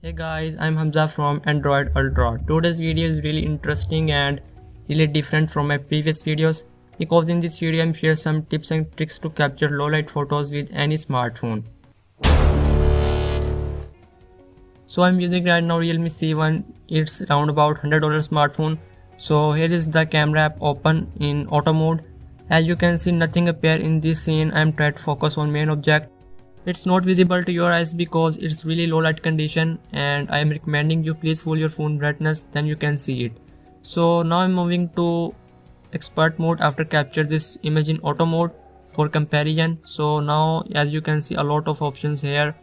Hey guys, I'm Hamza from Android Ultra. Today's video is really interesting and really different from my previous videos because in this video I'm share some tips and tricks to capture low light photos with any smartphone. So I'm using right now Realme C1. It's around about $100 smartphone. So here is the camera app open in auto mode. As you can see, nothing appear in this scene. I'm trying to focus on main object. It's not visible to your eyes because it's really low light condition, and I am recommending you please full your phone brightness, then you can see it. So now I'm moving to expert mode after capture this image in auto mode for comparison. So now as you can see a lot of options here: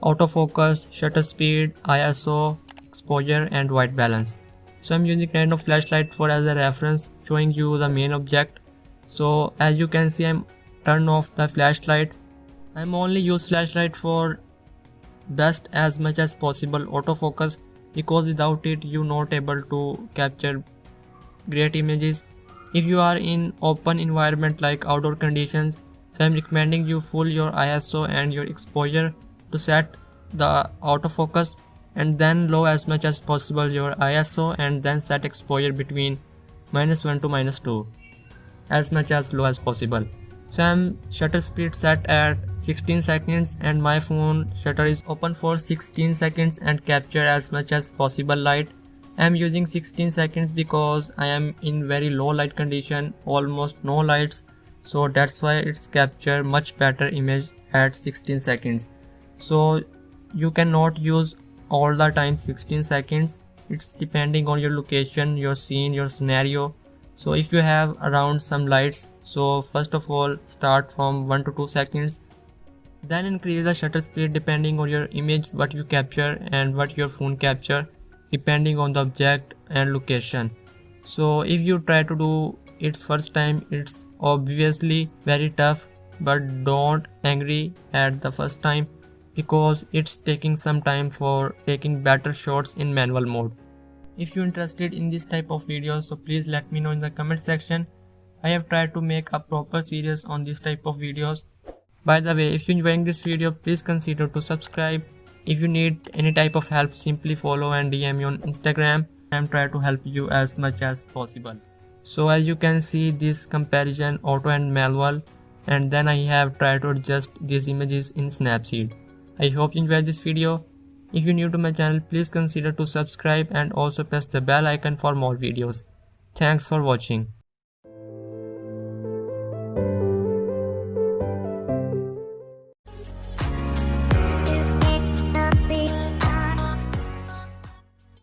autofocus, shutter speed, ISO, exposure and white balance. So I'm using kind of flashlight for as a reference, showing you the main object. So as you can see, I'm turn off the flashlight. I'm only use flashlight for best as much as possible autofocus, because without it you not able to capture great images. If you are in open environment like outdoor conditions, so I'm recommending you full your ISO and your exposure to set the autofocus, and then low as much as possible your ISO, and then set exposure between -1 to -2 as much as low as possible. So I'm shutter speed set at 16 seconds and my phone shutter is open for 16 seconds and capture as much as possible light. I'm using 16 seconds because I am in very low light condition, almost no lights, so that's why it's capture much better image at 16 seconds. So you cannot use all the time 16 seconds. It's depending on your location, your scene, your scenario. So if you have around some lights, so first of all start from 1 to 2 seconds, then increase the shutter speed depending on your image what you capture and what your phone capture, depending on the object and location. So if you try to do it first time, it's obviously very tough, but don't angry at the first time because it's taking some time for taking better shots in manual mode. If you're interested in this type of videos, so please let me know in the comment section. I have tried to make a proper series on this type of videos. By the way, if you're enjoying this video, please consider to subscribe. If you need any type of help, simply follow and DM me on Instagram. I'm trying to help you as much as possible. So as you can see, this comparison auto and manual, and then I have tried to adjust these images in Snapseed. I hope you enjoyed this video. If you're new to my channel, please consider to subscribe and also press the bell icon for more videos. Thanks for watching.